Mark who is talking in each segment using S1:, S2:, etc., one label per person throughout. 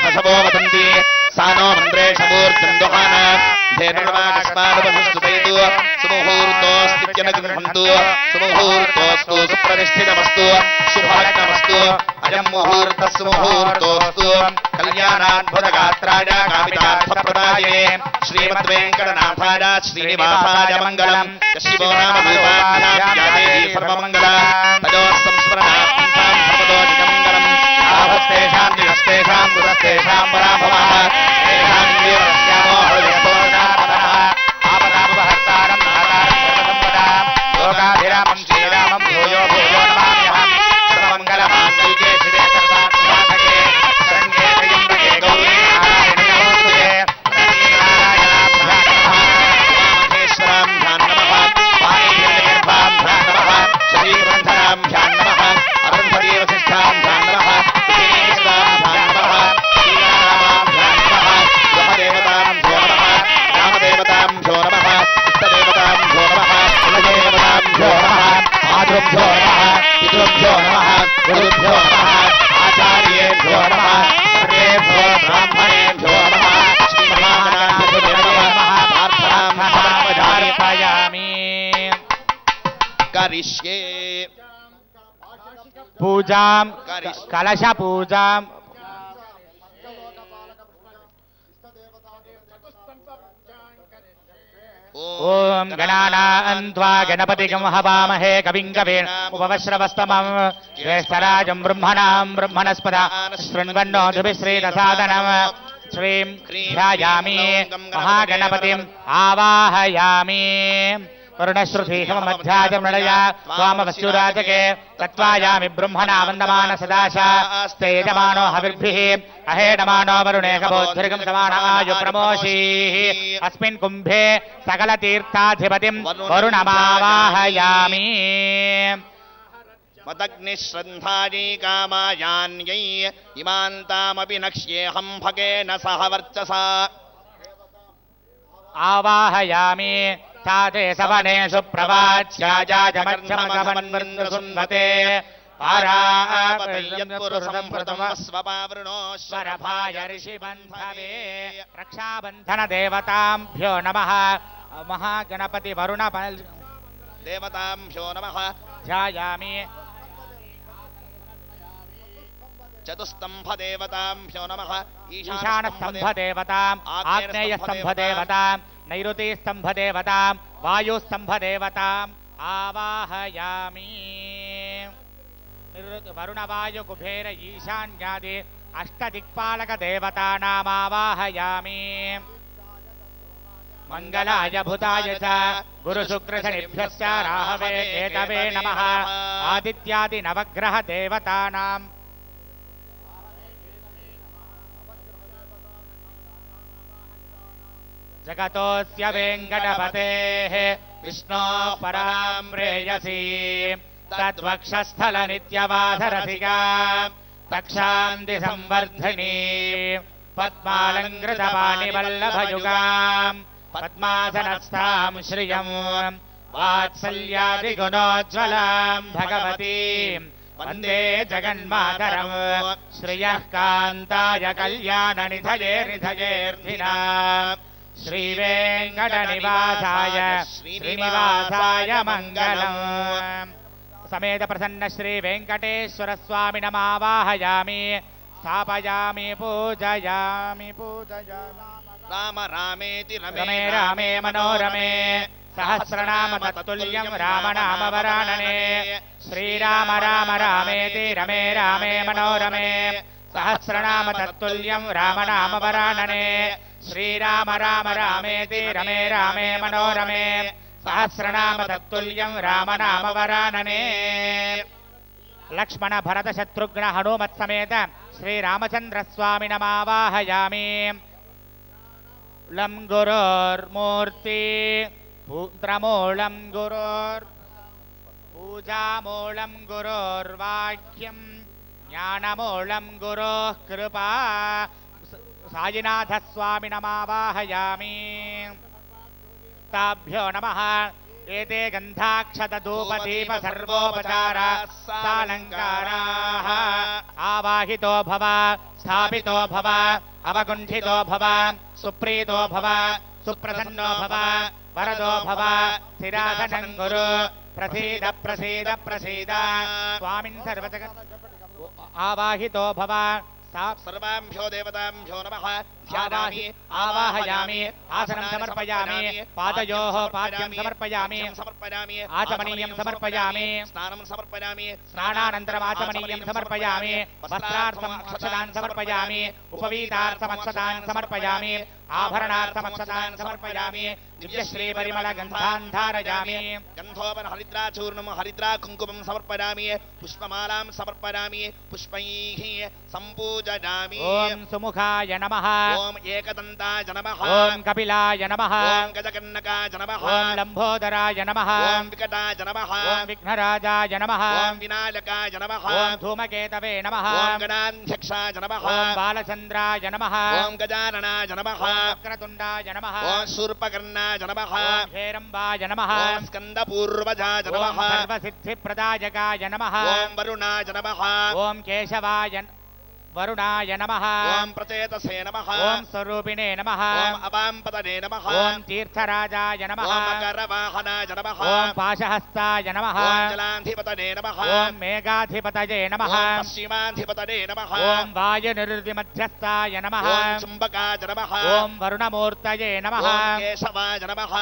S1: पशवो वदन्ति सानो मन्द्रेशमूर्तिन्दुहान धेनुर्वाकस्मानुपसुस्तुतयतु सुमुहूर्तोऽस्तित्यनगृह्णन्तु सुमुहूर्तोऽस्तु सुप्रतिष्ठितमस्तु शुभाग्नमस्तु अयं मुहूर्तः सुमुहूर्तोऽस्तु कल्याणाद्भुतगात्राय कामितार्थप्रदाये श्रीमद्वेङ्कटनाथाय श्रीनिवासाय मङ्गलम् शिवो नाम रूपाभ्यां या देवी सर्वमङ्गला तयोस्संस्मरणार्थं सर्वतो निजमङ्गलम् आभस्तेषां निरस्तेषां गुरस्तेषां पराभवः तेषां देवस्यामो हृदयपूर्णापदः आपदापहर्तारं नातारं सर्वसम्पदां लोकाभिरामं श्रीरामं भूयो भूयो नमाम्यहम् सर्वमङ्गलमाङ्गल्ये शिवे सर्वार्थसाधके शरण्ये त्र्यम्बके गौरी नारायणे नमोस्तुते लक्ष्मीनारायणाभ्यां नमः वाणीगर्भाभ्यां नमः श्रीग्रन्थनाभ्यां नमः अरुन्धती वसिष्ठाभ्यां नमः श्रीकृष्णाभ्यां नमः श्रीरामाभ्यां नमः ग्रहदेवताभ्यो नमः रामदेवताभ्यो नमः इष्टदेवताभ्यो नमः कुलदेवताभ्यो नमः मातृभ्यो नमः पितृभ्यो नमः गुरुभ्यो नमः आचार्येभ्यो नमः सर्वेभ्यो ब्राह्मणेभ्यो नमः श्रीमहागणाधिपतये नमः प्रार्थनां समर्पयामि करिष्ये
S2: पूजां कलश पूजां ओम गणानां त्वा गणपतिं हवामहे कविं कवीन् उपवश्रवस्तमं ज्येष्ठराजं ब्रह्मणां ब्रह्मणस्पदा शृण्वन्नो ध्रुविश्रीरसादनं श्रीं ध्यायामि महागणपतिम् आवाहयामि वरुणश्रुतिमध्याजमृळया वामवस्युराजके तत्त्वायामि ब्रह्मणा वन्दमान सदाशास्तेजमानो हविर्भिः अहेडमानो वरुणे कबोद्धृगं समानाय प्रमोषीः अस्मिन् कुम्भे सकलतीर्थाधिपतिं वरुणमावाहयामि
S1: मदग्निश्रन्धायै कामायान्यै इमान्तामपि नक्ष्येऽहं भगेन सह वर्चसा
S2: आवाहयामि ताते सवनेषु प्रवाच्याजाजमध्यमगमन्वृन्दसुन्वते पारापतय्यत्पुरुषम्भृतमस्वपावृणोश्वरभाय ऋषिबन्धवे रक्षाबन्धनदेवताभ्यो नमः महागणपति वरुण
S1: देवताभ्यो नमः
S2: ध्यायामि
S1: चतुस्तम्भदेवताभ्यो नमः
S2: ईशानस्तम्भदेवताम् आग्नेयस्तम्भदेवताम् नैऋतिस्तम्भदेवताम् वायुस्तम्भदेवताम् आवाहयामि वरुणवायु कुबेर ईशान्यादि अष्टदिक्पालकदेवतानाम् आवाहयामि मंगलाय भूताय च गुरुशुक्रशनिभ्यश्च राहवे केतवे नमः आदित्यादि नवग्रह देवतानाम् जगतोऽस्य वेङ्कटपतेः विष्णोः परां प्रेयसी तद्वक्षस्थलनित्यवासरसिका तक्षान्ति संवर्धिनी पद्मालङ्कृतपाणिवल्लभयुगाम् पद्मासनस्थां श्रियम् वात्सल्यादिगुणोज्ज्वलाम् भगवतीम् वन्दे जगन्मातरम् श्रियः कान्ताय कल्याणनिधये निधयेऽर्थिनाम् श्रीवेङ्कटनिवासाय श्रीनिवासाय मङ्गलम् समेत प्रसन्न श्री वेङ्कटेश्वर स्वामिनमावाहयामि स्थापयामि पूजयामि
S1: राम रामेति
S2: रमे रामे मनोरमे सहस्रनाम तत्तुल्यं रामनाम वरानने श्रीराम राम रामेति रमे रामे मनोरमे सहस्रनाम तत्तुल्यं रामनाम वरानने श्रीराम राम रामेति रमे रामे मनोरमे सहस्रनाम तत्तुल्यं रामनाम वरानने लक्ष्मण भरत शत्रुघ्न हनुमत् समेत श्रीरामचंद्र स्वामिनमावाहयामि लं गुरोर्मूर्ति पुत्रमूलं गुरोर् पूजामूलं गुरोर्वाक्यं ज्ञानमूलं गुरोः कृपा सायिनाथ स्वामिनमावाहयामि ताभ्यो नमः एते गन्धाक्षतधूपदीप सर्वोपचारा सालङ्काराः आवाहितो भव स्थापितो भव अवकुण्ठितो भव सुप्रीतो भव सुप्रसन्नो भव वरदो भव स्थिरासनं कुरु प्रसीद प्रसीद प्रसीद स्वामिन् सर्वजग आवाहितो भव
S1: सर्वाभ्यो देवताभ्यो नमः
S2: ध्यायामि आवाहयामि आसनं समर्पयामि पादयोः पाद्यं समर्पयामि आचमनीयं समर्पयामि
S1: स्नानं समर्पयामि
S2: स्नानानन्तरम् आचमनीयं समर्पयामि वस्त्रार्थम् अक्षतान् समर्पयामि उपवीतार्थम् अक्षतान् समर्पयामि आभरणार्थमक्षतान् समर्पयामि दिव्यश्रीपरिमलगन्धान् धारयामि
S1: गन्धोपन हरिद्राचूर्णं हरिद्रा कुङ्कुमं समर्पयामि पुष्पमालां समर्पयामि पुष्पैः सम्पूजयामि
S2: ॐ सुमुखाय नमः
S1: ॐ एकदन्ताय नमः
S2: ॐ कपिलाय नमः
S1: ॐ गजकर्णकाय नमः
S2: ॐ लम्बोदराय नमः
S1: ॐ विकटाय नमः
S2: ॐ विघ्नराजाय नमः
S1: ॐ विनायकाय नमः
S2: ॐ धूमकेतवे नमः
S1: ॐ गणाध्यक्षाय नमः
S2: ॐ बालचन्द्राय नमः
S1: ॐ गजाननाय नमः
S2: वक्रतुण्डाय नमः
S1: ॐ शूर्पकर्णाय नमः
S2: ॐ हेरम्बाय नमः
S1: ॐ स्कन्दपूर्वजाय
S2: ॐ
S1: नमः
S2: सर्वसिद्धिप्रदायकाय नमः
S1: ॐ वरुणाय नमः
S2: ॐ केशवाय वरुणाय नमः
S1: ॐ प्रचेतसे नमः
S2: ॐ स्वरूपिणे नमः
S1: ॐ अवाम्पदने नमः
S2: ॐ तीर्थराजाय नमः
S1: ॐ मकरवाहनाय नमः
S2: ॐ पाशहस्ताय नमः
S1: ॐ जलाधिपतने नमः
S2: ॐ मेघाधिपतये नमः
S1: ॐ पश्चिमाधिपतने नमः
S2: ॐ वायुनिर्विमध्यस्थाय नमः
S1: ॐ चुम्बकाय नमः
S2: ॐ वरुणमूर्तये नमः
S1: ॐ केशवाय नमः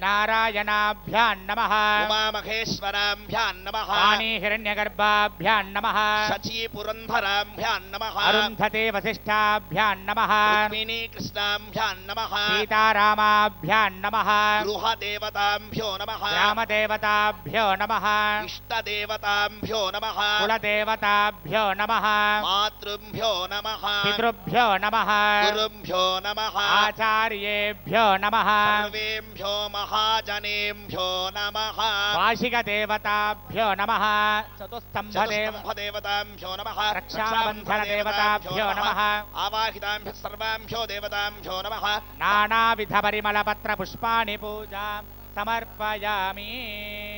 S2: नारायणाभ्यां नमः
S1: उमामहेश्वराभ्यां नमः
S2: वाणी हिरण्यगर्भाभ्यां नमः
S1: शचीपुरन्धराभ्यां नमः
S2: अरुन्धते वसिष्ठाभ्यां नमः
S1: रुक्मिणी कृष्णाभ्यां नमः
S2: सीतारामाभ्यां नमः
S1: गृहदेवताभ्यो नमः
S2: ग्रामदेवताभ्यो नमः
S1: इष्टदेवताभ्यो नमः
S2: कुलदेवताभ्यो नमः
S1: मातृभ्यो नमः
S2: पितृभ्यो नमः
S1: गुरुभ्यो नमः
S2: आचार्येभ्यो नमः
S1: सर्वेभ्यो महाजनेभ्यो नमः
S2: वार्षिकदेवताभ्यो नमः
S1: चतुस्तम्भदेवताभ्यो नमः
S2: रक्षाबन्धनदेवताभ्यो नमः
S1: आवाहिताभ्यः सर्वाभ्यो देवताभ्यो नमः
S2: नानाविधपरिमलपत्रपुष्पाणि पूजां समर्पयामि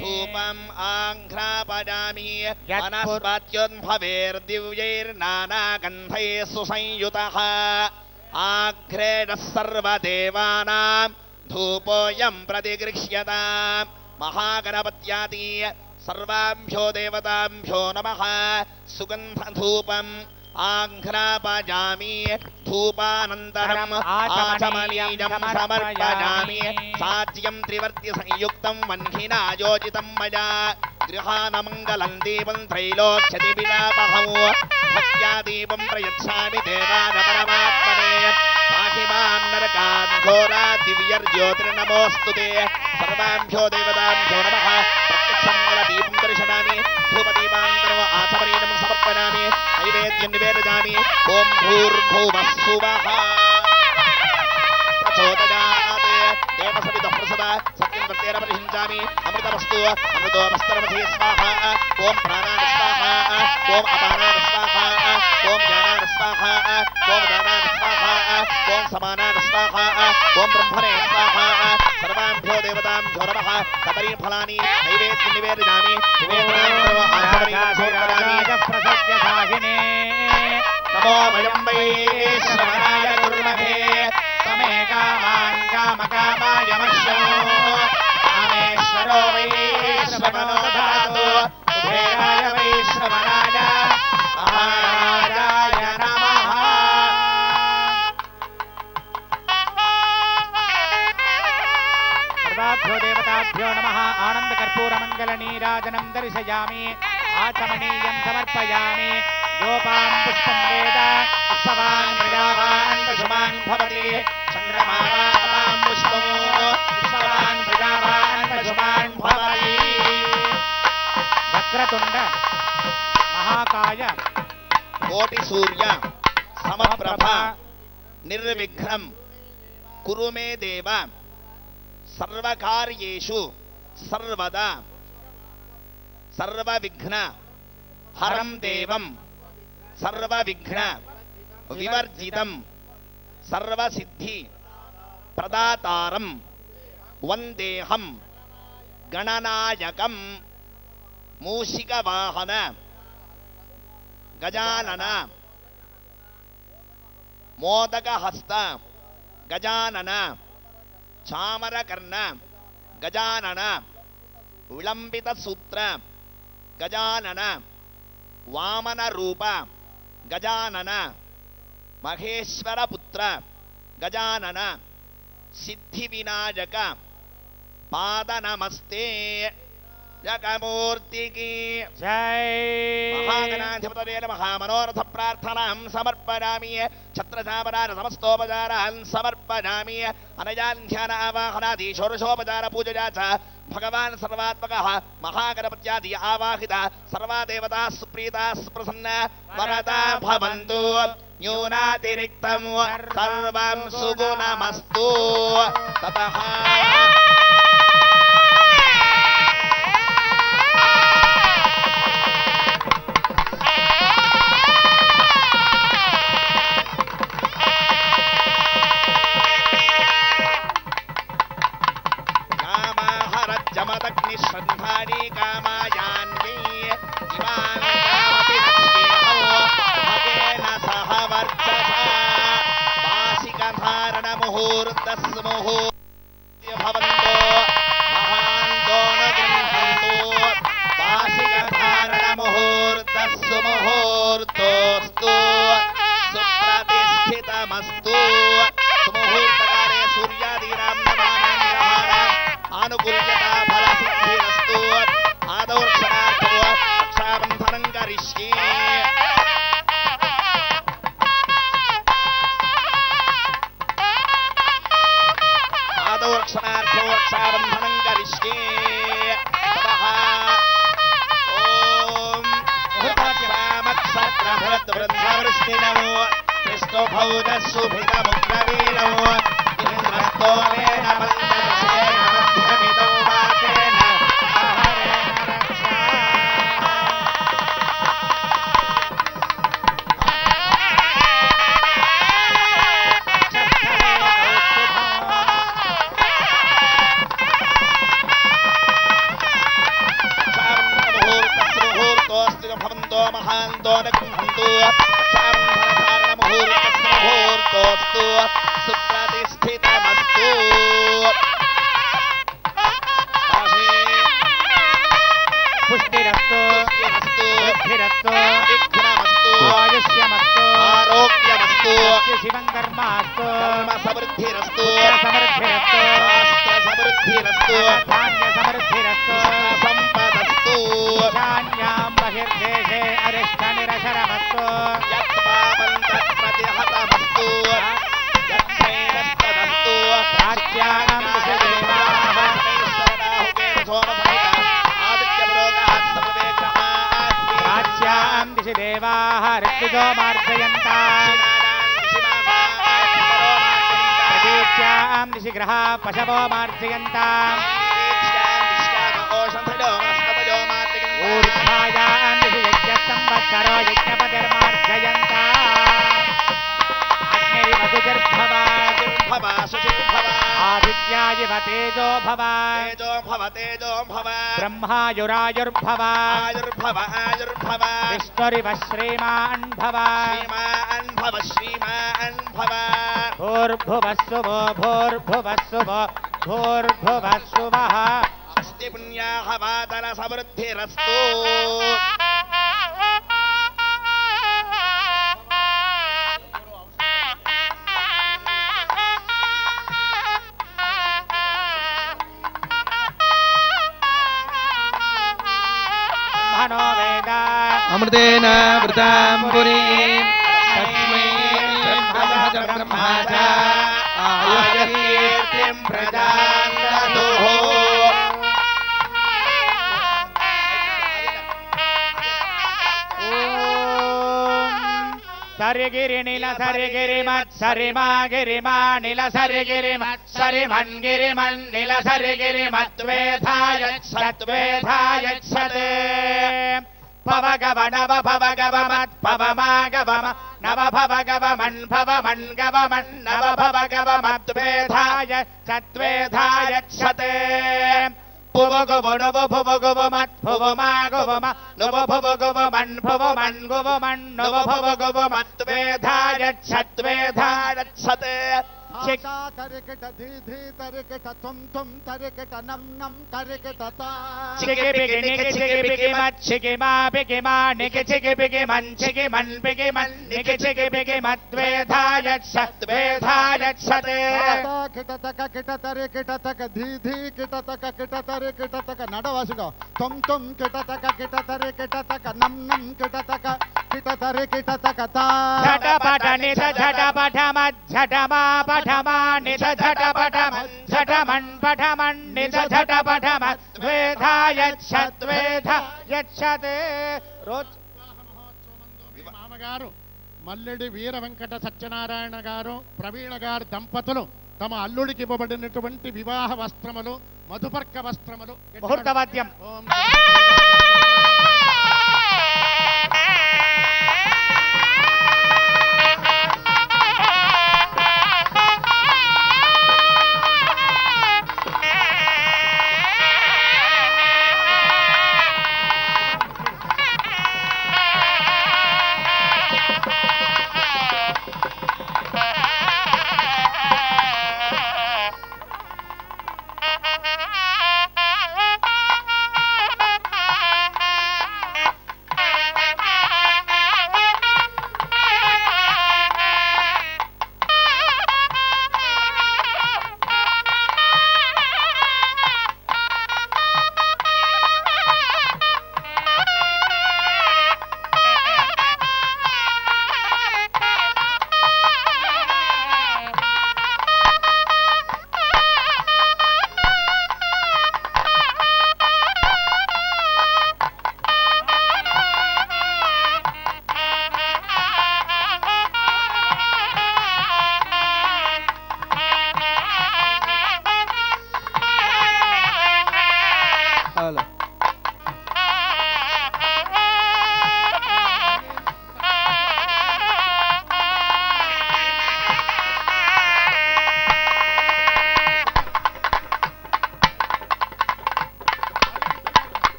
S1: धूपम् आघ्रापयामि
S2: यत्पुर-
S1: वनस्पत्युद्भवैर्दिव्यैर्नानागन्धैः सुसंयुतः आघ्रेणः सर्वदेवानां धूपोऽयं प्रतिगृह्यताम् महागणपत्यादि सर्वाभ्यो देवताभ्यो नमः सुगन्धधूपम् आघ्रापयामि धूपानन्तरम् आचमनीयं समर्पयामि साज्यं त्रिवर्त्यसंयुक्तं वह्निना योजितं मया गृहानमङ्गलं दीपं त्रैलोक्यदिविलापहं भक्त्या दीपं प्रयच्छामि देवान परमात्मने पाहि मां नरकान् घोरात् दिव्यर्ज्योतिर्नमोऽस्तु ते सर्वाभ्यो देवताभ्यो नमः प्रत्यक्षमङ्गलदीपं दर्शयामि धूपदीपान्तरम् आचमनीयं समर्पयामि नैवेद्यं निवेदयामि ॐ भूर्भुवः स्वः प्रचोदयात् देवसवितः प्रसदा सत्यं सत्येन परिहिञ्चामि अमृतमस्तु अमृतोपस्तरमसि स्वाहा ॐ प्राणाय स्वाहा ॐ अपानाय स्वाहा ॐ ज्ञानाय स्वाहा ॐ दानाय स्वाहा ॐ समानाय स्वाहा ॐ ब्रह्मणे स्वाहा सर्वाभ्यो देवताभ्यो नमः कदलीफलानि नैवेद्यं निवेदयामि निवेदनानन्तरम् आचमनीयं समर्पयामि
S2: प्रसज्यसाहिने
S1: नमो वयं वै श्रवणाय कुर्महे
S2: समे कामान् कामकामायमश्यो
S1: कामेश्वरो वै श्रवणो ददातु
S2: कुबेराय वै श्रवणाय महाराजाय नमः सर्वाभ्यो देवताभ्यो नमः आनन्दकर्पूरमङ्गलनीराजनं दर्शयामि आचमनीयं समर्पयामि गोपान् पुष्पं वेद पुष्पवान् प्रजावान् पशुमान् भवति
S1: चन्द्रमावां पुष्पो
S2: पुष्पवान् प्रजावान् पशुमान् भवति वक्रतुण्ड महाकाय
S1: कोटिसूर्य समप्रभ निर्विघ्नं कुरु मे देव सर्वकार्येषु सर्वदा सर्वविघ्न हरं देवं सर्वविघ्न विवर्जितं सर्वसिद्धि प्रदातारं वन्देहं గణనాయకం మూషిక వాహన గజానన మోదక హస్త గజానన చామరకర్ణ గజానన విళంబిత సూత్ర గజానన వామన రూప గజానన మహేశ్వర పుత్ర గజానన సిద్ధి వినాయక పాద నమస్తే జగమూర్తికి
S2: జై
S1: మహాగణాధిపతయే నమః మనోరథ ప్రార్థనాం సమర్పయామి ఛత్రచామరాన సమస్తోపచారాన్ సమర్పయామి అనయాన్ ధ్యాన ఆవాహనాది షోడశోపచార పూజయా చ భగవాన్ సర్వాత్మకః మహాగణపత్యాది ఆవాహిత సర్వా దేవతా సుప్రీతా సుప్రసన్న వరదా భవంతు న్యూనాతిరిక్తం సర్వం సుగుణమస్తు తతః श्रद्धानी कामायान्वी इवान् कामपि लक्ष्मीहो भगेन सह वर्चसा वासिकधारण मुहूर्तस्मुहूर्त्य भवन्तो महान्तो न गृह्णन्तो वासिकधारण मुहूर्तस्सु मुहूर्तोऽस्तु सुप्रतिष्ठितमस्तु सुमुहूर्तकाले सूर्यादीनां नवानां ग्रहाणाम् आनुकूल्यता फलसिद्धिरस्तु आदौ रक्षणार्थो रक्षाबन्धनं करिष्ये आदौ रक्षणार्थो रक्षाबन्धनं करिष्ये ततः ॐ कृष्णभौजसुभितमुग्रवीरो इन्द्रस्तो वेन मन्ददशेन मध्यमिदो वाकेन आहरेण रक्षा मुहूर्तोऽस्तु भवन्तो महान्तो न गृह्णन्तु मुहूर्तोऽस्तु सुप्रतिष्ठितमस्तु
S2: पुष्टिरस्तु बुद्धिरस्तु
S1: विघ्नमस्तु
S2: आयुष्यमस्तु
S1: आरोग्यमस्तु
S2: शिवं कर्मास्तु
S1: कर्मसमृद्धिरस्तु
S2: समृद्धिरस्तु
S1: शास्त्रसमृद्धिरस्तु
S2: धान्यसमृद्धिरस्तु
S1: सम्पदस्तु
S2: ईशान्यां बहिर्देशे अरिष्टनिरशरमस्तु
S1: यत्पापन्तप्रतिहतमस्तु यत्सैनस्तदस्तु
S2: राज्यां दिशि देवाः राज्यां दिशि देवाः ऋत्विजो मार्जयन्ताम् प्रतीच्यां दिशि ग्रहाः पशवो मार्जयन्ताम् ऊर्ध्वायां दिशि यज्ञसंवत्सरो यज्ञपतिर्मार्जयन्ताम् अग्निर्वसुभिर्भव आदित्यायिव तेजो भव
S1: तेजो भव
S2: ब्रह्मायुरायुर्भव
S1: आयुर्भव
S2: विष्णुरिव श्रीमान् भव
S1: श्रीमान् भव
S2: भूर्भुवस्सुवो भूर्भुवस्सुवो भूर्भुवस्सुवः
S1: अस्ति पुण्याः वादन समृद्धिरस्तु
S2: ब्रह्मणो वेद
S3: अमृतेन वृतां पुरीं तस्मै ब्रह्मा च
S1: आयुर्कीर्तिं प्रदां ददुः
S2: सरिगिरि नील सरिगिरि मत् सरिमा गिरिमा नील सरिगिरि मत् सरिमन् गिरिमन् नील सरिगिरि मत्वेधायच्छत्वेधायच्छते भवगव नव भवगव मत् भवमागवम नव भवगवमन् भवमन् गवमन् नव भवगव मत्वेधायच्छत्वेधायच्छते
S4: తరికట ధీ తరికట తుం తరికట నం తరికట తా
S2: చికి బిగి నికి చికి బిగి మత్ చికి మా బిగి మా నికి చికి బిగి మన్ చికి మన్ బిగి మన్ నికి చికి బిగి మద్వేధాయ సద్వేధాయ సతే
S4: కిట తక కిట తరికట తక ధీ కిట తక కిట తరికట తక నడవాసుగా తుం కిట తక కిట తరికట తక నం కిట తక కిట తరికట తక తా
S2: ఝటపట నిధ ఝటపట మద్ ఝటమా పఠమా నిధ ఝటపట మద్ ఝటమన్ పఠమన్ నిధ ఝటపట మద్వేధాయ సద్వేధాయ సతే రోజు
S5: మామగారు మల్లెడి వీర వెంకట సత్యనారాయణ గారు ప్రవీణ గారు దంపతులు తమ అల్లుడికి ఇవ్వబడినటువంటి వివాహ వస్త్రములు మధుపర్క వస్త్రములు
S2: ముహూర్తవాద్యం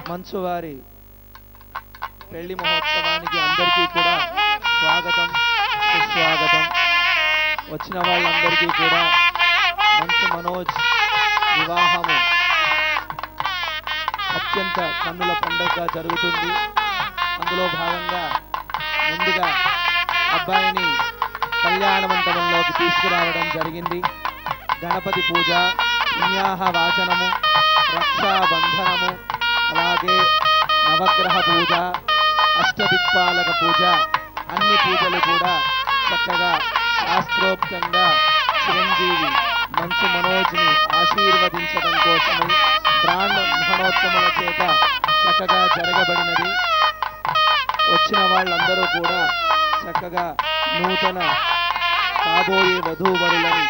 S3: మంచువారి పెళ్లి మహోత్సవానికి అందరికీ కూడా స్వాగతం సుస్వాగతం. వచ్చిన వాళ్ళందరికీ కూడా మంచు మనోజ్ వివాహము అత్యంత కన్నుల పండుగగా జరుగుతుంది. అందులో భాగంగా ముందుగా అబ్బాయిని కళ్యాణ మండపంలోకి తీసుకురావడం జరిగింది. గణపతి పూజ, పుణ్యాహ వాచనము, రక్షాబంధనము, అలాగే నవగ్రహ పూజ, అష్టదిక్పాలక పూజ, అన్ని పూజలు కూడా చక్కగా శాస్త్రోక్తంగా చిరంజీవి మంచు మనోజ్ని ఆశీర్వదించడం కోసమై బ్రాహ్మణోత్తముల చేత చక్కగా జరగబడినది. వచ్చిన వాళ్ళందరూ కూడా చక్కగా నూతన కాబోయే వధూవరులని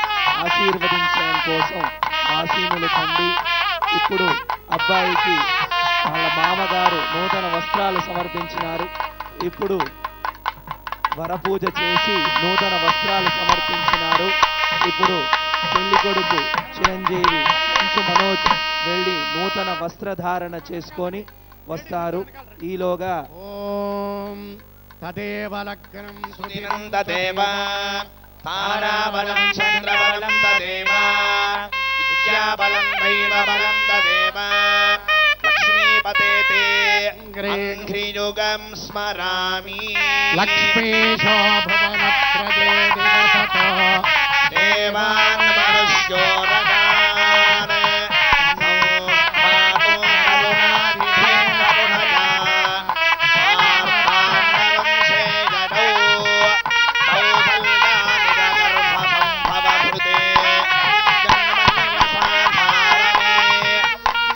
S3: ఆశీర్వదించడం కోసం ఆసీనులు కండి. ఇప్పుడు అబ్బాయికి వాళ్ళ మామగారు నూతన వస్త్రాలు సమర్పించినారు. ఇప్పుడు వరపూజ చేసి నూతన వస్త్రాలు సమర్పించినారు. ఇప్పుడు పెళ్లి కొడుకు చిరంజీవి మంచు మనోజ్ వెళ్ళి నూతన వస్త్రధారణ చేసుకొని వస్తారు. ఈలోగా
S5: ఓం తదేవ లగ్నం
S1: సుదినం తదేవ తారాబలం చంద్రబలం తదేవ విద్యాబలం దైవబలం తదేవ లక్ష్మీపతే అంఘ్రియుగం స్మరామి
S5: లక్ష్మీశో భువనత్రదే దివసతో
S1: దేవాన్ మనుష్యో రగాన్ సంస్థాతో కరుణాధిపేన కరుణయా ఆర్తాండవంశే జడౌ కౌసల్యాని గర్భసంభవభృతే జన్మన్యసాధారణే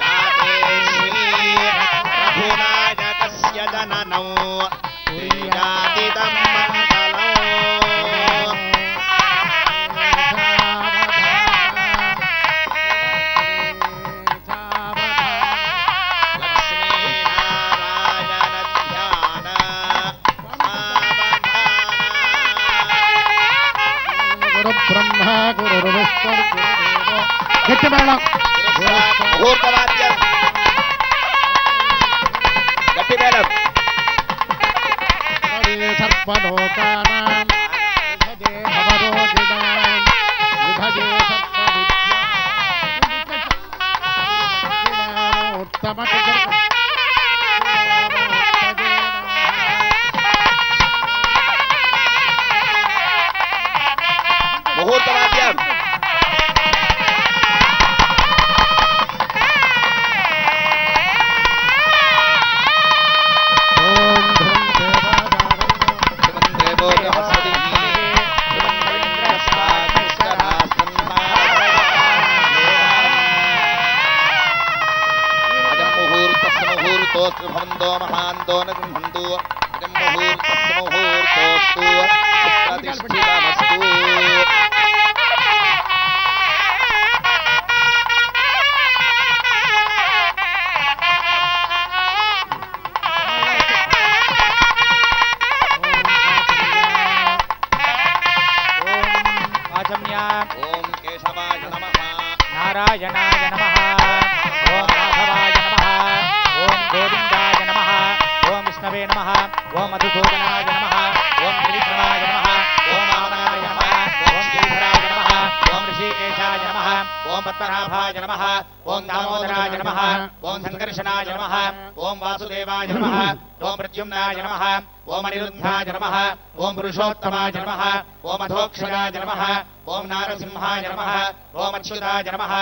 S1: జాతే శ్రీ రఘునాయకస్య జననౌ శ్రీజాతిదం మంగళం
S5: గురు బ్రహ్మ గురు విష్ణు గురుదేవ గట్టి మేళం
S1: ముహూర్తవాద్యం గట్టి మేడం
S5: సర్వలోకానాం విభజే భవరోగిణాం విభజే ఉత్తమ
S1: ముహూర్తవాద్యం భవంతో మహాంతో నృహంతు అజం ముహూర్తస్సు ముహూర్తోస్తు ప్రతిష్ఠితమస్తు ఓం కేశవాయ నమః
S2: నారాయణాయ నమః ఓం మాధవాయ నమః ఓం గోవిందాయ నమః ఓం విష్ణవే నమః ఓం మధుసూదనాయ నమః ఓం త్రివిక్రమాయ నమః ఓం వామనాయ నమః ఓం శ్రీధరాయ నమః ఓం ఋషికేశాయ నమః ఓం పద్మనాభాయ నమః ఓం దామోదరాయ నమః ఓం సంకర్షణాయ నమః ఓం వాసుదేవాయ నమః ఓం ప్రద్యుమ్నాయ నమః ఓం అనిరుద్ధాయ నమః ఓం పురుషోత్తమాయ నమః ఓం అధోక్షజాయ నమః ఓం నారసింహాయ నమః ఓం అచ్యుతాయ నమః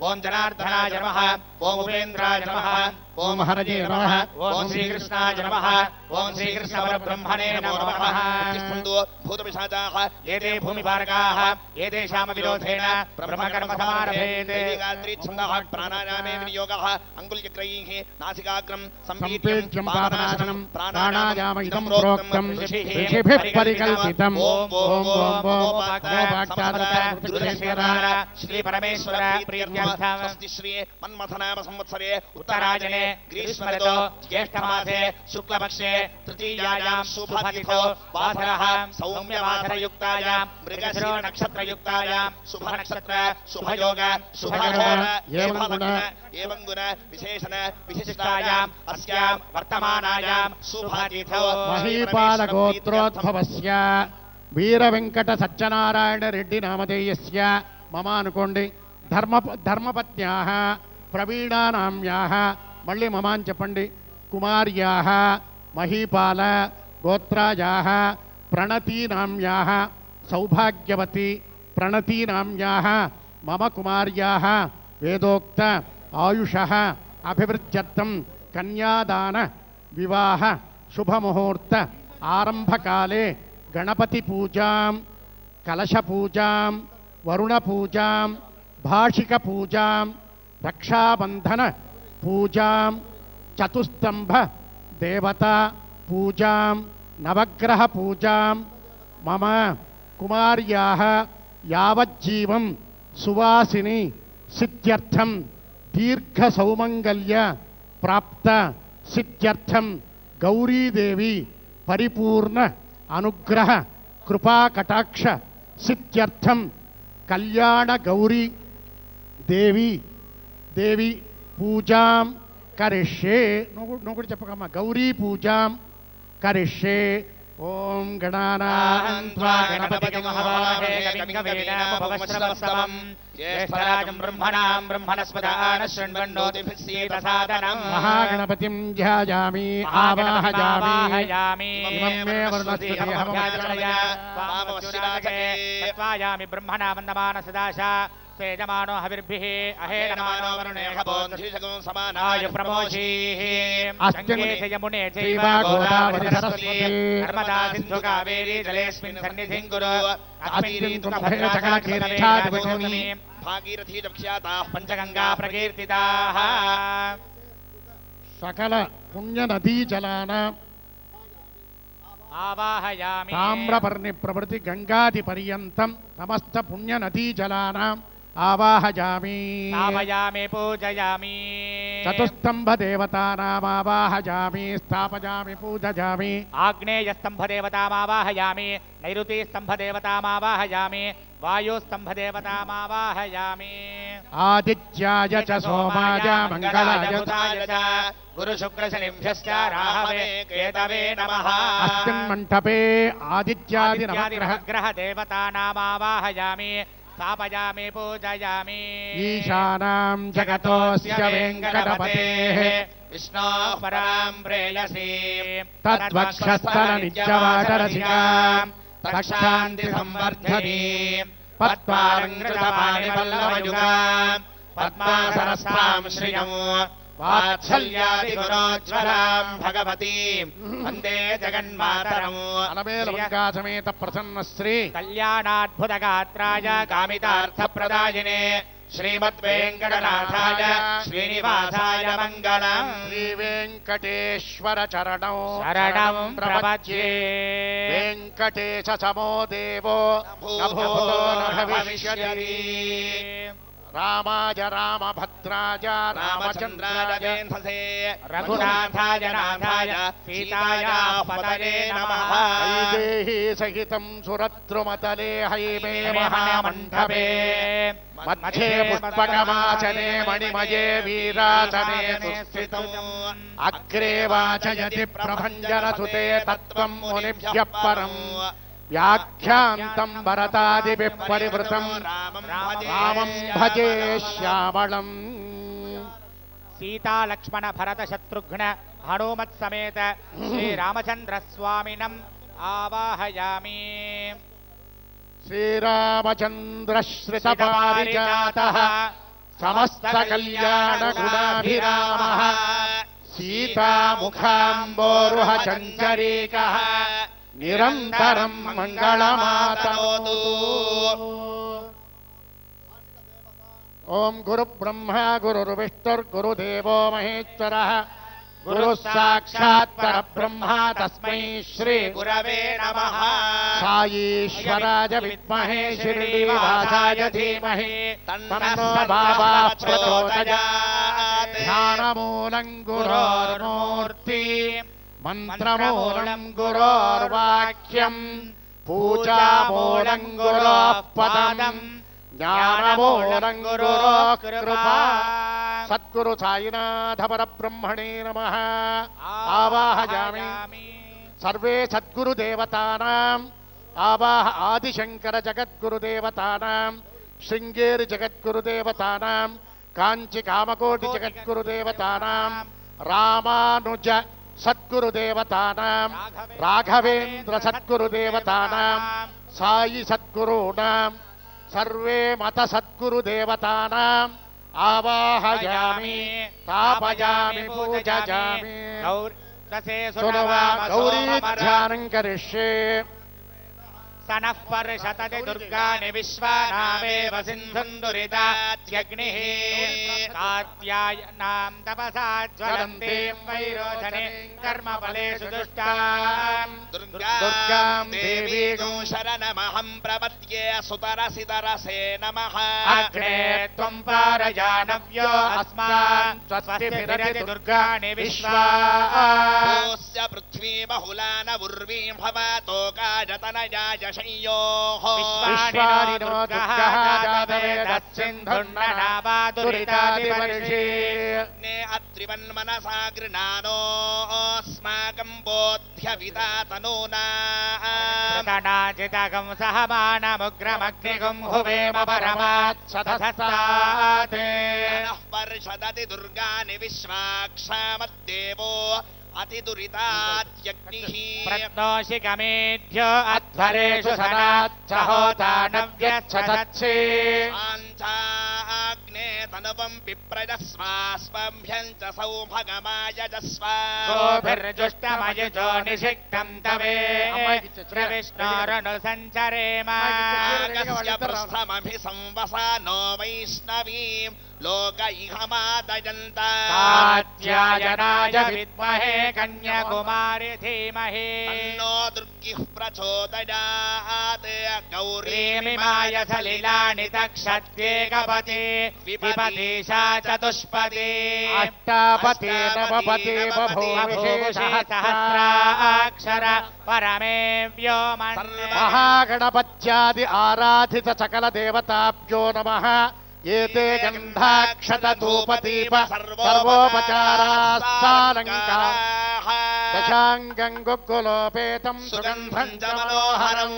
S2: ఓం జనార్దనాయ నమః ఓం ఉపేంద్రాయ నమః ఓం హరజే నమః ఓం శ్రీకృష్ణాయ నమః ఓం శ్రీకృష్ణ పరబ్రహ్మణే నమో నమః
S1: భూతపిశాచాః
S2: ఏతే భూమిపారకాః ఏతేషామ విరోధేన బ్రహ్మకర్మ సమారభేతే
S1: గాయత్రీఛందః ప్రాణాయామే వినియోగః అంగుళ్యగ్రైః నాసికాగ్రం
S5: సంపీజ్యం పాదనాశనం ప్రాణాయామ ఇదం ప్రోక్తం ఋషిభిః పరికల్పితం ఓం ఓం ఓం
S2: శ్రీ పరమేశ్వర ప్రీత్యర్థం
S1: స్వస్తి శ్రీ మన్మథనామ సంవత్సరే
S2: ఉత్తరాయణే గ్రీష్మరతో జ్యేష్ఠమాసే శుక్లపక్షే తృతీయాయాం శుభతిథో వాసరః సౌమ్యవాసరయుక్తాయాం మృగశిరో నక్షత్రయుక్తాయాం శుభనక్షత్ర శుభయోగ శుభయోగ ఏవం గుణ విశేషణ విశిష్టాయాం అస్యాం వర్తమానాయాం శుభతిథో
S5: మహీపాల గోత్రోద్భవస్య వీర వెంకట సత్యనారాయణ రెడ్డి నామధేయస్య మమ అనుకోండి ధర్మపత్న్యాః ప్రవీణానామ్యాః మళ్ళీ మమ అని చెప్పండి కుమార్యాః మహీపాల గోత్రాయాః ప్రణతీనామ్యాః సౌభాగ్యవతి ప్రణతీనామ్యాః మమ కుమార్యాః వేదోక్త ఆయుషః అభివృద్ధ్యర్థం కన్యాదాన వివాహ శుభముహూర్త ఆరంభకాలే గణపతి పూజాం కలశ పూజాం వరుణ పూజాం భాషిక పూజాం రక్షాబంధన పూజాం చతుస్తంభ దేవతా పూజాం నవగ్రహ పూజాం మమ కుమార్యాః యావజ్జీవం సువాసిని సిద్ధ్యర్థం దీర్ఘ సౌమంగల్య ప్రాప్త సిద్ధ్యర్థం గౌరీదేవి పరిపూర్ణ అనుగ్రహ కృపాకటాక్ష సిద్ధ్యర్థం కళ్యాణ గౌరీ దేవి పూజాం కరిష్యే నువ్వు కూడా చెప్పకమ్మా గౌరీ పూజాం కరిష్యే ఓం గణానాం త్వా
S2: గణపతిం హవామహే కవిం కవీనాముపమశ్రవస్తమం జ్యేష్ఠరాజం బ్రహ్మణాం బ్రహ్మణస్పదాన శృణ్వన్నోతిభిः సీతసాదనం
S5: మహాగణపతిం ధ్యాయామి ఆవాహయామి
S2: ఇమం మే వరుణస్పతిహమభ్యాచలయ తత్వాయామి బ్రహ్మణా వందమాన సదాశా సేజమానో హవిర్భిః అహేనమానో వరుణేహ బోధిషగం సమానాయ ప్రమోషీః గంగే చ యమునే చైవ గోదావరి సరస్వతీ నర్మదా సింధు కావేరీ జలేస్మిన్ సన్నిధిం కురు అస్మిన్ భద్రాచలకీర్తితాదివచోమి
S1: భాగీరథీ ఖ్యాతాః
S2: పంచగంగా ప్రకీర్తితాః
S5: సకల పుణ్య నదీ జలానాం
S2: ఆవాహయామి
S5: తామ్రపర్ణి ప్రభృతి గంగాది పర్యంతం సమస్త పుణ్య నదీ జలానాం ఆవాహయామి
S2: స్థాపయామి పూజయామి
S5: చతుస్తంభ దేవతానాం ఆవాహయామి స్థాపయామి పూజయామి
S2: ఆగ్నేయ స్తంభ దేవతామావాహయామి నైరుతి స్తంభ దేవతామావాహయామి వాయు స్తంభ దేవతామావాహయామి
S5: ఆదిత్యాయ చ సోమాయ మంగళాయ
S2: బుధాయ చ गुरुशुक्रशनिभ्यश्च राहवे केतवे नमः
S5: अस्मिन् मण्डपे आदित्यादि नवग्रह
S2: देवतानामावाहयामि स्थापयामि पूजयामि
S5: ईशानां जगतोऽस्य वेङ्कटपतेः
S2: विष्णोः परां प्रेयसीं
S5: तद्वक्षस्थलनित्यवाटरसिकां
S2: तक्षान्ति संवर्धनीं पद्मालङ्कृतपाणिपल्लवयुगां पद्मासनस्थां श्रियं वात्सल्यादिगुणोज्ज्वलां भगवतीं वन्दे जगन्मातरम्
S5: अलमेलवङ्कासमेत प्रसन्नश्री
S2: कल्याणाद्भुतगात्राय कामितार्थप्रदायिने श्रीमद्वेङ्कटनाथाय श्रीनिवासाय मङ्गलम्
S5: श्रीवेङ्कटेश्वर चरणौ
S2: शरणं प्रपद्ये
S5: वेङ्कटेश समो देवो न भूतो न भविष्यति रामाय रामभद्राय
S1: रामचन्द्राय वेन्धसे
S2: रघुनाथाय नाथाय सीतायाः पतये नमः
S5: वैदेही सहितं सुरद्रुमतले हैमे महामण्डपे मध्ये पुष्पकमासने मणिमये वीरासने सुस्थितम् अग्रे वाचयति प्रभञ्जनसुते तत्त्वं मुनिभ्यः परम् व्याख्यान्तं भरतादिभिः परिवृतं रामं भजे श्यामळम्
S2: सीता लक्ष्मण भरत शत्रुघ्न हनुमत् समेत श्रीरामचन्द्र स्वामिनम् आवाहयामि
S5: श्रीरामचन्द्रश्रितपारिजातः समस्तकल्याणगुणाभिरामः सीतामुखाम्बोरुह चञ्चरीकः निरन्तरं मङ्गलमातनोतु ॐ गुरुब्रह्मा गुरुर्विष्णुर्गुरुदेवो महेश्वरः गुरुः साक्षात् परब्रह्मा तस्मै श्री
S1: गुरवे नमः
S5: साईश्वराय विद्महे श्रीनिवासाय धीमहि तन्नो बाबा प्रचोदयात् ध्यानमूलं गुरोर्मूर्ति मन्त्रमूलं गुरोर्वाक्यं पूजामूलं गुरोः पदम् ज्ञानमूलं गुरोः कृपा सद्गुरु साईनाथ परब्रह्मणे नमः आवाहयामि सर्वे सद्गुरुदेवतानाम् आवाह आदिशंकर जगद्गुरुदेवतानां शृंगेरी जगद्गुरुदेवतानां कांची कामकोटि जगद्गुरुदेवतानां रामानुज सद्गुरुदेवतानां राघवेन्द्र सद्गुरुदेवतानां साई सद्गुरूणां सर्वे मत सद्गुरुदेवतानाम् आवाहयामि स्थापयामि पूजयामि सुनवा गौरी ध्यानं करिष्ये
S2: सनः पर्षतति दुर्गाणि विश्वानामेव सिन्धुन्दुरितात्यग्निः कात्यायनां तपसा ज्वलन्तीं वैरोचने कर्मफलेषु दुष्टाम्
S1: दुर्गां देवीं शरणमहं प्रपद्ये सुतरसितरसे नमः
S2: अग्ने त्वं पारजानव्यो अस्मान् स्वस्तिभिरति दुर्गाणि विश्वा
S1: स्य पृथ्वी बहुलान उर्वीं भवतो काजतनयाय शय्योः
S2: विश्वानि दुर्गः जातवे तत्सिन्धुर्ननावादुरितादिवर्षे
S1: ने अत्रिवन्मनसा गृणानोऽस्माकं बोध्यविता तनूना
S2: तनाजितकं सहमानमुग्रमग्निगुं हुवेम परमात्सतस्तात्
S1: नः पर्षदति दुर्गानि विश्वाक्षामद्देवो अतिदुरितात्यग्निः
S2: प्रत्नोषिकमेभ्यो अध्वरेषु सनाच्च होता नव्यच्छतच्छे
S1: आञ्चाग्ने तनुवं विप्रजस्वास्वभ्यं च सौभगमायजस्व
S2: गोभिर्जुष्टमयुजो निषिक्तं तवे प्रविष्णोरनुसञ्चरेम
S1: नागस्य पृष्ठमभिसंवसानो वैष्णवीं लोक इहमादयन्ता
S2: कात्यायनाय विद्महे कन्याकुमारी धीमहि
S1: तन्नो दुर्गिः प्रचोदयात्
S2: गौरीमिमाय सलिलानि तक्षत्येकपति विपतिशा चतुष्पदी
S5: अष्टापते नवपते
S2: सहस्राक्षर परमे व्योमन्
S5: महागणपत्यादि आराधित सकल देवताभ्यो नमः ఏతే గంధాక్షతధూపదీప సర్వోపచారాస్తాలంకా దశాంగం గుగ్గులోపేతం సుగంధం చ మనోహరం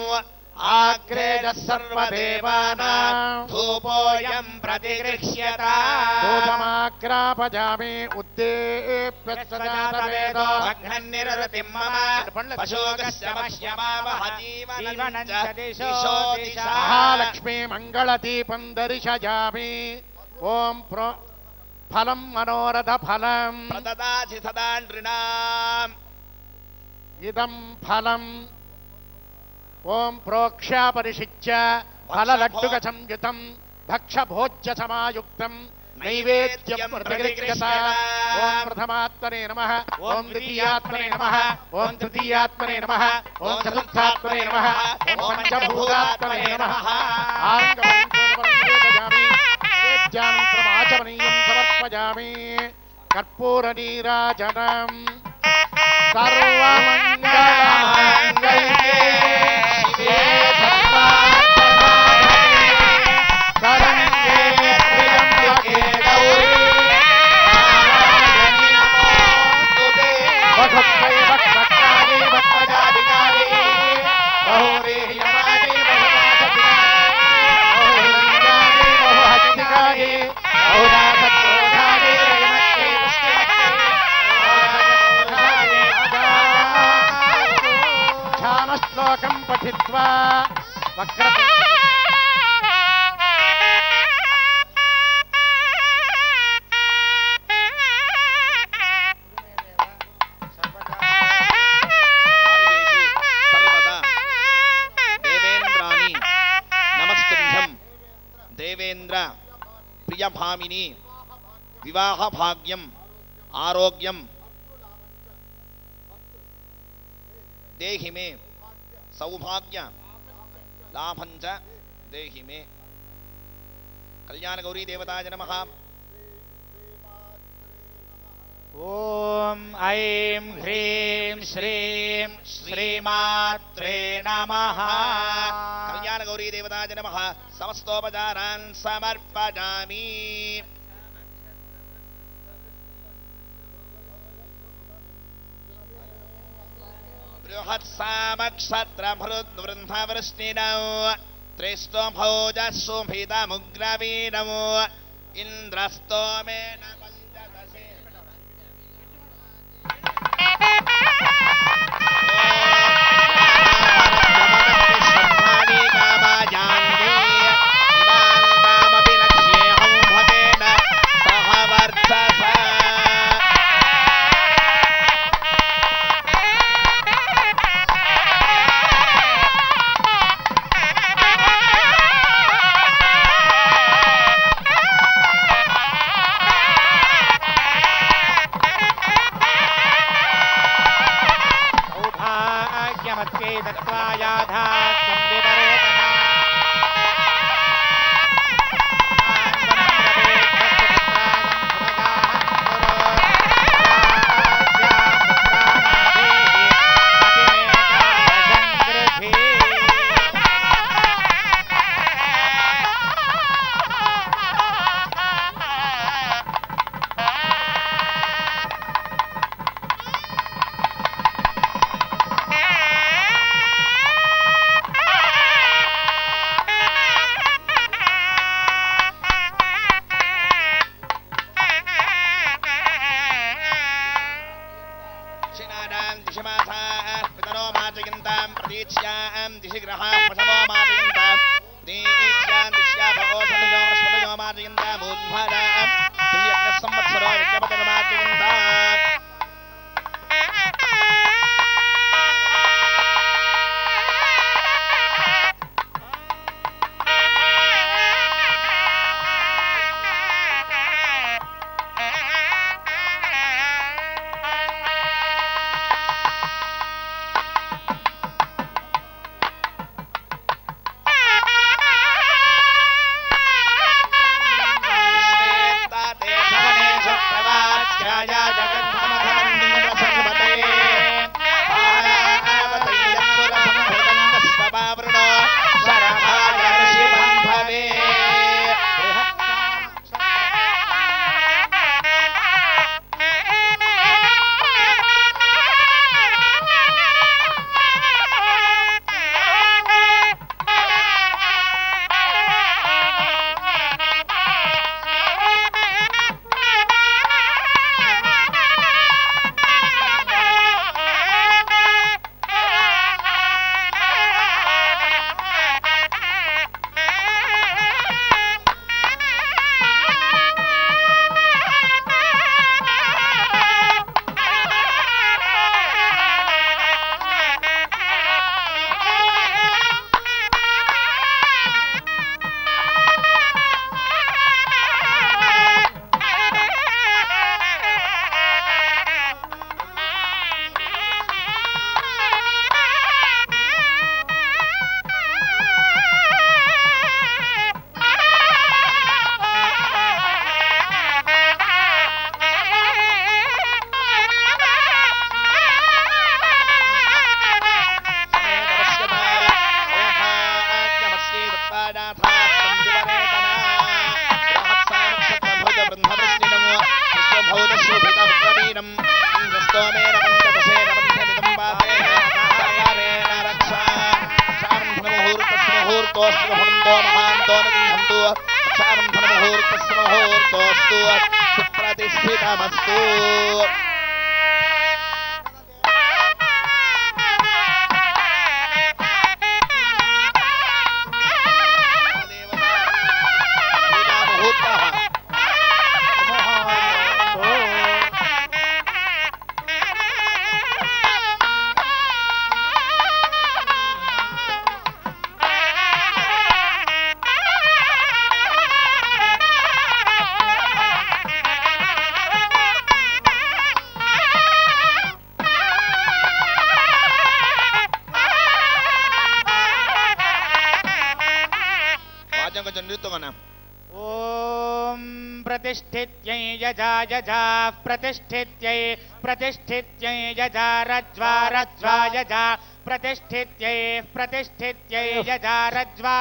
S5: ఆగ్రేజ సర్వదేవానాం
S2: ధూపోయం ప్రతిగృహ్యత
S5: ధూపమాగ్రాపజామి ఉద్దేప్యస్వజాతవేదో
S2: భగ్నన్నిరతిం మమ పశోగస్య మహ్యమావహ జీవనం చ దిశో దిశః
S5: మహాలక్ష్మీ మంగళదీపం దర్శయామి ఓం ప్రో ఫలం మనోరథ ఫలం
S1: ప్రదదాసి సదా నృణాం
S5: ఇదం ఫలం ఓం ప్రోక్ష్య పరిషిచ్య ఫలలడ్డుక సంయుతం భక్షభోజ్య సమాయుక్తం నైవేద్యం ప్రతిగృహ్యత ఓం ప్రథమాత్మనే నమః ఓం ద్వితీయాత్మనే నమః ఓం తృతీయాత్మనే నమః ఓం చతుర్థాత్మనే నమః ఓం పంచభూతాత్మనే నమః ఆంగపరిపూర్ణపరమేదయామి నైవేద్యానంతరమాచమనీయం సమర్పయామి కర్పూర నీరాజనం సర్వమంగళమాంగళ్యే శివే సర్వార్థసాధకే శరణ్యే త్ర్యంబకే గౌరీ నారాయణీ నమోస్తుతే వసుప్రై వక్రకారీ వక్రజాధికారీ బహుదేహ్యమానీ బహునాశికారీ బహుహస్తికారీ బహుదాసత్రోధారీ రయమక్కే ధ్యానశ్లోకం పఠిత్వా వక్ర
S1: సర్వదా దేవేంద్రాని నమస్తుభ్యం దేవేంద్ర ప్రియభామిని వివాహ భాగ్యం ఆరోగ్యం దేహి మే సౌభాగ్య లాభం చ దేహి మే కళ్యాణ గౌరీ దేవతాయ నమః
S2: ఓం ఐం హ్రీం శ్రీం శ్రీమాత్రే నమః
S1: కళ్యాణ గౌరీ దేవతాయ నమః సమస్తోపచారాన్ సమర్పయామి బృహత్సామక్షత్రభృద్వృంధవృష్ణినౌ త్రిష్టోభౌజశోభితముగ్రవీణౌ ఇంద్రస్తోమేన పంచదశే
S2: సౌభాగ్యమత్యై దత్వా యాథాఖ్యం విపరేతనా दिशि ग्रहाः पशवो मादयन्ताम् दीक्ष्यान् दिश्याभवोषणयो वृष्पतयो मादयन्ताम् उद्भराम् त्रियज्ञः संवत्सरो यज्ञपतनमादयन्ताम् ध्याया
S1: శోభితమీనం ఇంద్రస్తోమేన పంచదశేన బంధనిదం పాదేన సహకారేణ రక్షా రక్షాబంధనముహూర్తస్య ముహూర్తోస్తు భవంతో మహాంతో నిగంహంతు రక్షాబంధనముహూర్తస్య ముహూర్తోస్తు సుప్రతిష్ఠితమస్తు.
S2: ఓం ప్రతిష్ఠిత్యై యజా యజా ప్రతిష్ఠిత్యై ప్రతిష్ఠిత్యై యజా రజ్వా రజ్వా యజా ప్రతిష్ఠిత్యై ప్రతిష్ఠిత్యై యజా రజ్వా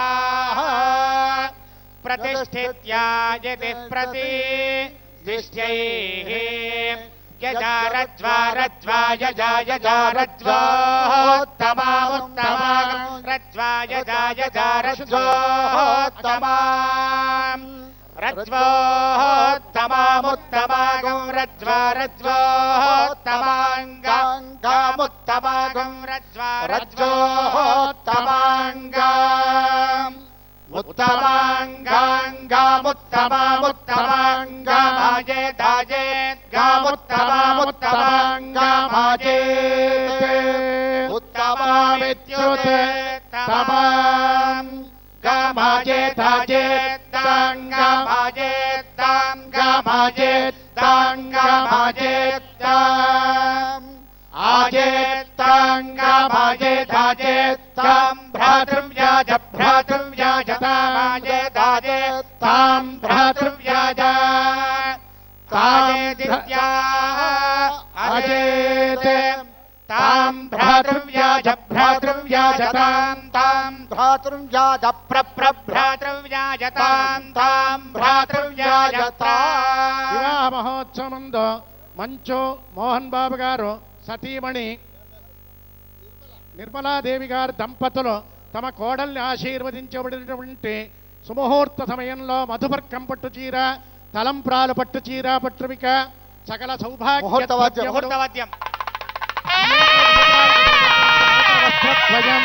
S2: ప్రతిష్ఠిత్యా యది ప్రతిష్ఠిత్యై యజా రజ్వా రజ్వా యజా యజా రజ్వోత్తమాముత్తమాగం రజ్వా యజా యజా రజ్వోత్తమాం రజ్వోత్తమాముత్తమాగం రజ్వా రజ్వోత్తమాంగాముత్తమాగం రజ్వా రజ్వోత్తమాంగం ఉత్తమాంగాముత్తమాముత్తమాంగమాజే దాజే గాముత్తమాముత్తమాంగమాజే ఉత్తమామిత్యుతే తమాం గమాజే దాజే తాంగమాజే తాంగమాజే తాంగమాజే తాం ఆజే తాంగమాజే దాజే తాం భ్రాతృవ్యాజ భ్రాతృవ్యాజతామాజే దాజే తాం భ్రాతృవ్యాజ తాజే దిత్యా అజేతే తాం భ్రాతృవ్యాజ భ్రాతృవ్యాజతాం తాం భ్రాతృవ్యాజ ప్రభ్రాతృవ్యాజతాం తాం భ్రాతృవ్యాజతాం.
S5: వివాహ మహోత్సవంలో మంచు మోహన్ బాబు గారు సతీమణి నిర్మలాదేవి గారు దంపతులు తమ కోడల్ని ఆశీర్వదించబడినటువంటి సుముహూర్త సమయంలో మధుపర్కం పట్టు చీర, తలంప్రాలు పట్టు చీర పట్రువిక సకల సౌభాగ్య
S2: ముహూర్తవాద్యం
S5: వస్త్రద్వయం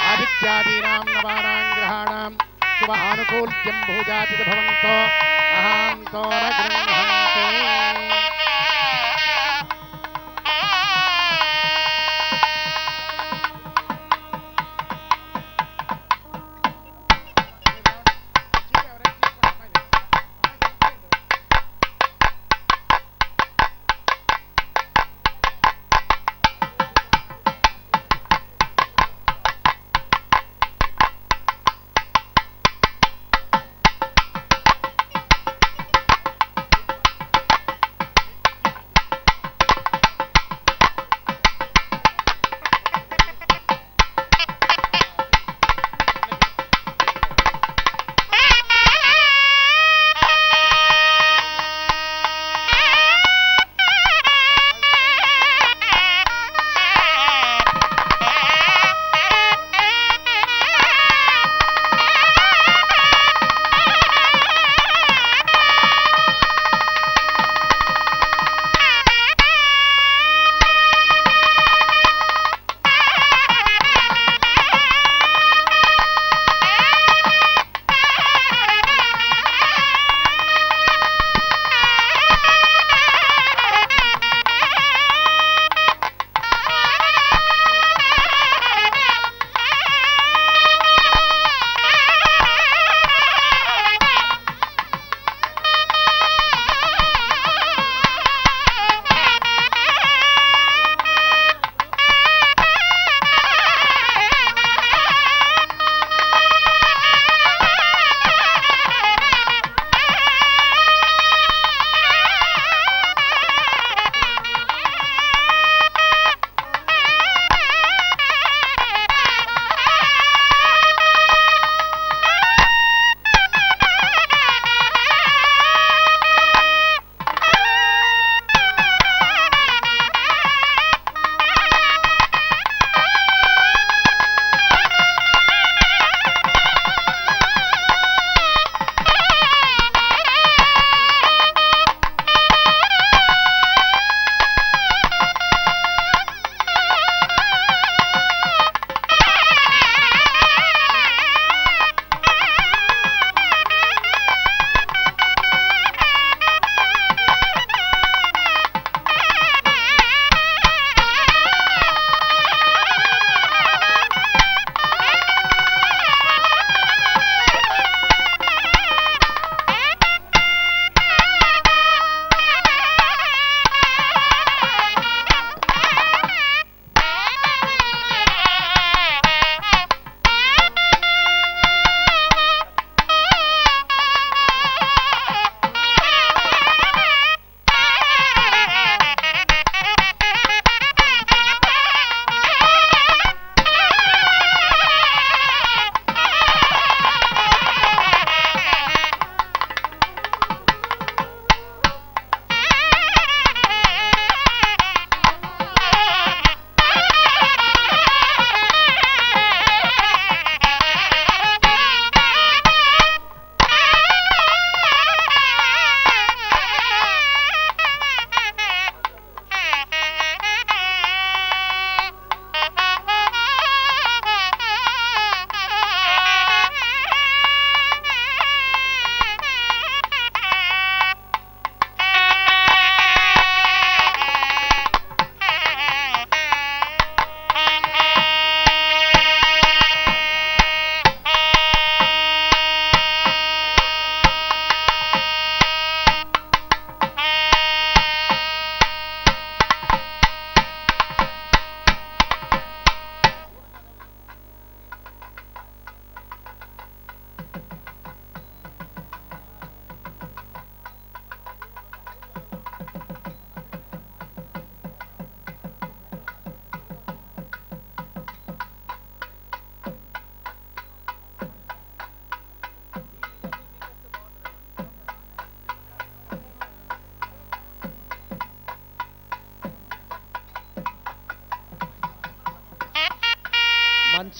S5: ఆదిత్యాదీనాం నవానాం గ్రహాణాం శుభ ఆనుకూల్యం భూజాతి భవంతో మహాంతో న గృహంతో.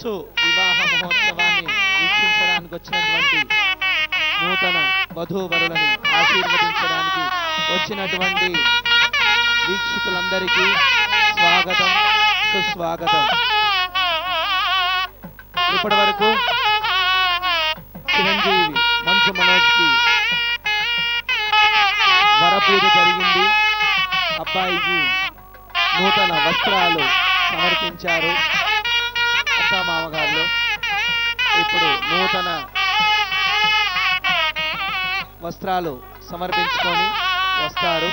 S3: మంచు వివాహ మహోత్సవాన్ని వీక్షించడానికి వచ్చినటువంటి నూతన వధూవరులని ఆశీర్వదించడానికి వచ్చినటువంటి వీక్షితులందరికీ స్వాగతం, సుస్వాగతం. ఇప్పటి వరకు చిరంజీవి మంచు మనోజ్కి వరపూజ జరిగింది. అబ్బాయికి నూతన వస్త్రాలు సమర్పించారు అత్త మామగారు. ఇప్పుడు నూతన వస్త్రాలు సమర్పించుకొని వస్తారు.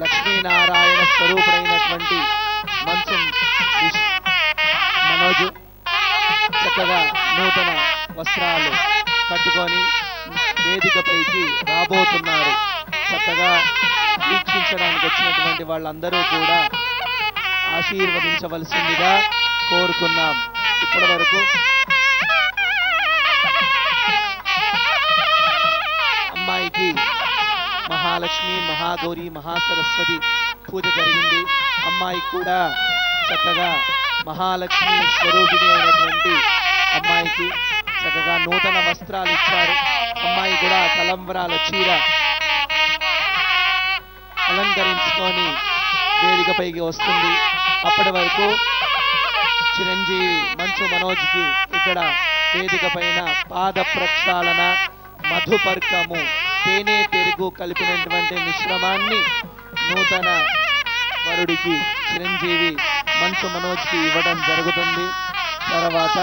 S3: లక్ష్మీనారాయణ స్వరూపుడైనటువంటి మంచు మనోజు చక్కగా నూతన వస్త్రాలు కట్టుకొని వేదికపైకి రాబోతున్నారు. చక్కగా వీక్షించడానికి వచ్చినటువంటి వాళ్ళందరూ కూడా ఆశీర్వదించవలసిందిగా కోరుతున్నాం. ఇప్పటి వరకు అమ్మాయికి మహాలక్ష్మి, మహాగౌరి, మహాసరస్వతి పూజ జరిగింది. అమ్మాయికి కూడా చక్కగా మహాలక్ష్మి స్వరూపిణి అయినటువంటి అమ్మాయికి చక్కగా నూతన వస్త్రాలు ఇచ్చారు. అమ్మాయి కూడా తలంబ్రాల చీర అలంకరించుకొని వేదికపైకి వస్తుంది. అప్పటి వరకు చిరంజీవి మంచు మనోజ్కి ఇక్కడ వేదిక పైన పాద ప్రక్షాళన, మధుపర్కము, తేనె పెరుగు కలిపినటువంటి మిశ్రమాన్ని నూతన వరుడికి చిరంజీవి మంచు మనోజ్కి ఇవ్వడం జరుగుతుంది. తర్వాత